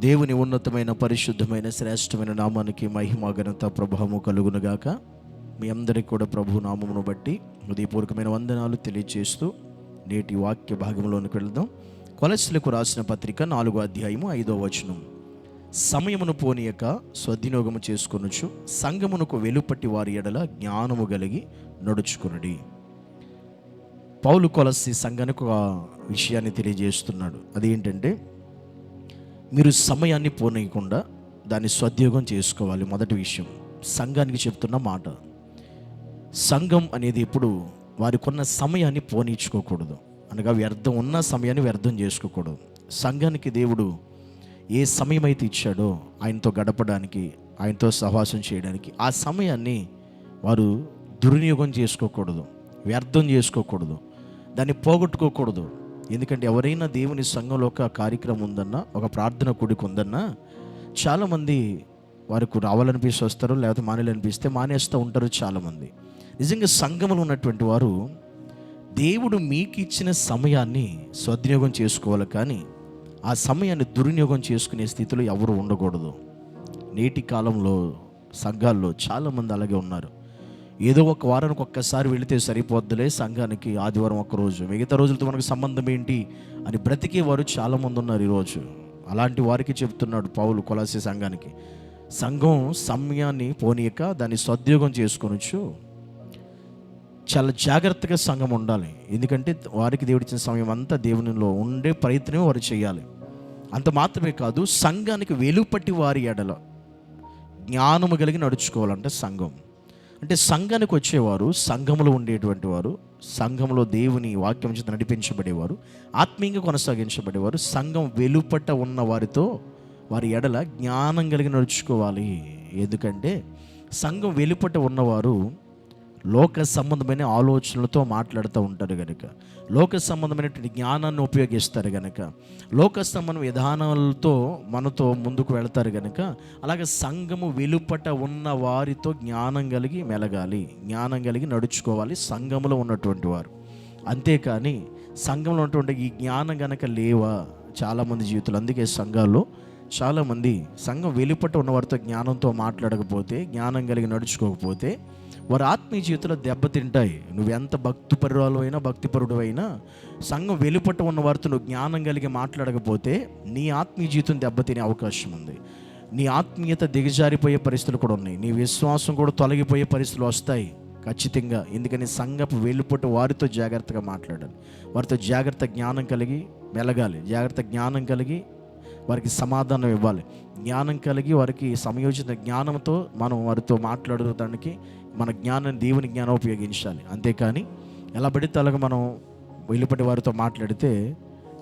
దేవుని ఉన్నతమైన పరిశుద్ధమైన శ్రేష్టమైన నామానికి మహిమ ఘనత ప్రభావము కలుగునుగాక. మీ అందరికీ కూడా ప్రభు నామమును బట్టి హృదయపూర్వకమైన వందనాలు తెలియజేస్తూ నేటి వాక్య భాగంలోనికి వెళ్దాం. కొలస్సీలకు రాసిన పత్రిక 4వ అధ్యాయము 5వ వచనం. సమయమును పోనీయక స్వద్వినియోగము చేసుకొనుచు సంఘమునకు వెలుపట్టి వారి ఎడల జ్ఞానము కలిగి నడుచుకొనుడి. పౌలు కొలస్సీ సంఘానికి ఒక విషయాన్ని తెలియజేస్తున్నాడు. అదేంటంటే, మీరు సమయాన్ని పోనీయకుండా దాన్ని సద్వినియోగం చేసుకోవాలి. మొదటి విషయం సంఘానికి చెప్తున్న మాట. సంఘం అనేది ఎప్పుడు వారికి ఉన్న సమయాన్ని పోనీచుకోకూడదు, అనగా వ్యర్థం ఉన్న సమయాన్ని వ్యర్థం చేసుకోకూడదు. సంఘానికి దేవుడు ఏ సమయం అయితే ఇచ్చాడో ఆయనతో గడపడానికి, ఆయనతో సహవాసం చేయడానికి, ఆ సమయాన్ని వారు దుర్వినియోగం చేసుకోకూడదు, వ్యర్థం చేసుకోకూడదు, దాన్ని పోగొట్టుకోకూడదు. ఎందుకంటే ఎవరైనా దేవుని సంఘంలో ఒక కార్యక్రమం ఉందన్నా, ఒక ప్రార్థన కూడిక ఉందన్నా, చాలామంది వారికి రావాలనిపిస్తే వస్తారు, లేకపోతే మానేయాలనిపిస్తే మానేస్తూ ఉంటారు చాలామంది. నిజంగా సంఘంలో ఉన్నటువంటి వారు దేవుడు మీకు ఇచ్చిన సమయాన్ని సద్వినియోగం చేసుకోవాలి, కానీ ఆ సమయాన్ని దుర్వినియోగం చేసుకునే స్థితిలో ఎవరు ఉండకూడదు. నేటి కాలంలో సంఘాల్లో చాలామంది అలాగే ఉన్నారు. ఏదో ఒక వారానికి ఒక్కసారి వెళితే సరిపోద్దులే సంఘానికి, ఆదివారం ఒక్కరోజు, మిగతా రోజులతో మనకు సంబంధం ఏంటి అని బ్రతికే వారు చాలామంది ఉన్నారు ఈరోజు. అలాంటి వారికి చెప్తున్నాడు పౌలు కొలస్సీ సంఘానికి, సంఘం సమయాన్ని పోనీయక దాన్ని సద్వినియోగం చేసుకొనొచ్చు. చాలా జాగ్రత్తగా సంఘం ఉండాలి. ఎందుకంటే వారికి దేవుడిచ్చిన సమయం అంతా దేవునిలో ఉండే ప్రయత్నం వారు చేయాలి. అంత మాత్రమే కాదు, సంఘానికి వెలుపట్టి వారి ఎడల జ్ఞానము కలిగి నడుచుకోవాలంటే సంఘం అంటే, సంఘానికి వచ్చేవారు, సంఘంలో ఉండేటువంటి వారు, సంఘంలో దేవుని వాక్యం చేత నడిపించబడేవారు, ఆత్మీయంగా కొనసాగించబడేవారు, సంఘం వెలుపట ఉన్న వారితో వారి ఎడల జ్ఞానం కలిగి నడుచుకోవాలి. ఎందుకంటే సంఘం వెలుపట ఉన్నవారు లోక సంబంధమైన ఆలోచనలతో మాట్లాడుతూ ఉంటారు కనుక, లోక సంబంధమైనటువంటి జ్ఞానాన్ని ఉపయోగిస్తారు కనుక, లోక సంబంధం విధానాలతో మనతో ముందుకు వెళతారు కనుక, అలాగే సంఘము వెలుపట ఉన్న వారితో జ్ఞానం కలిగి మెలగాలి, జ్ఞానం కలిగి నడుచుకోవాలి సంఘంలో ఉన్నటువంటి వారు. అంతేకాని సంఘంలో ఉన్నటువంటి ఈ జ్ఞానం కనుక లేవా చాలామంది జీవితాలు. అందుకే సంఘాల్లో చాలామంది సంఘం వెలుపట ఉన్న వారితో జ్ఞానంతో మాట్లాడకపోతే, జ్ఞానం కలిగి నడుచుకోకపోతే వారి ఆత్మీయ జీవితంలో దెబ్బతింటాయి. నువ్వెంత భక్తిపరురాలు అయినా, భక్తిపరుడు అయినా, సంఘం వెలుపట ఉన్న వారితో నువ్వు జ్ఞానం కలిగి మాట్లాడకపోతే నీ ఆత్మీయ జీవితం దెబ్బతినే అవకాశం ఉంది. నీ ఆత్మీయత దిగజారిపోయే పరిస్థితులు కూడా ఉన్నాయి. నీ విశ్వాసం కూడా తొలగిపోయే పరిస్థితులు వస్తాయి ఖచ్చితంగా. ఎందుకని సంఘపు వెలుపట వారితో జాగ్రత్తగా మాట్లాడాలి, వారితో జాగ్రత్త జ్ఞానం కలిగి మెలగాలి, జాగ్రత్త జ్ఞానం కలిగి వారికి సమాధానం ఇవ్వాలి, జ్ఞానం కలిగి వారికి సమయోచిత జ్ఞానంతో మనం వారితో మాట్లాడడానికి మన జ్ఞానాన్ని, దేవుని జ్ఞానం ఉపయోగించాలి. అంతేకాని ఎలా పడితే అలాగా మనం వెలుపటి వారితో మాట్లాడితే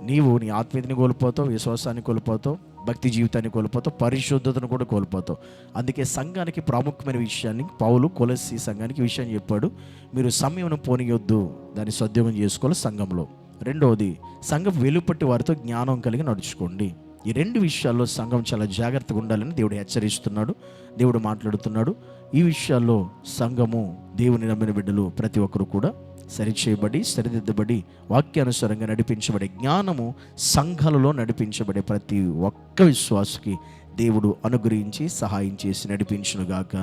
నీవు నీ ఆత్మీయతని కోల్పోతావు, విశ్వాసాన్ని కోల్పోతావు, భక్తి జీవితాన్ని కోల్పోతావు, పరిశుద్ధతను కూడా కోల్పోతావు. అందుకే సంఘానికి ప్రాముఖ్యమైన విషయాన్ని పౌలు కొలస్సీ సంఘానికి విషయం చెప్పాడు. మీరు సమయం పోనీయొద్దు, దాన్ని సద్వినియోగం చేసుకోవాలి సంఘంలో. రెండవది, సంఘం వెలుపట్టి వారితో జ్ఞానం కలిగి నడుచుకోండి. ఈ రెండు విషయాల్లో సంఘం చాలా జాగ్రత్తగా ఉండాలని దేవుడు హెచ్చరిస్తున్నాడు, దేవుడు మాట్లాడుతున్నాడు. ఈ విషయాల్లో సంఘము, దేవుని నమ్మిన బిడ్డలు ప్రతి ఒక్కరు కూడా సరిచేయబడి, సరిదిద్దబడి, వాక్యానుసారంగా నడిపించబడే జ్ఞానము సంఘాలలో నడిపించబడే ప్రతి ఒక్క విశ్వాసకి దేవుడు అనుగ్రహించి సహాయం చేసి నడిపించునుగాక.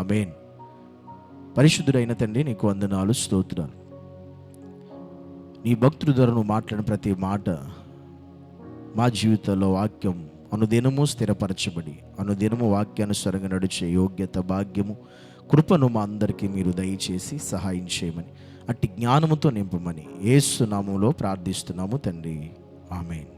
ఆమేన్. పరిశుద్ధుడైన తండ్రి, నీకు వందనాలు, స్తోత్రాలు. నీ భక్తుడి ద్వారా నువ్వు మాట్లాడిన ప్రతి మాట మా జీవితంలో వాక్యం అనుదినము స్థిరపరచబడి, అనుదినము వాక్యానుసారంగా నడిచే యోగ్యత, భాగ్యము, కృపను మా అందరికీ మీరు దయచేసి సహాయం చేయమని, అట్టి జ్ఞానముతో నింపమని యేసు నామములో ప్రార్థిస్తున్నాము తండ్రి. ఆమేన్.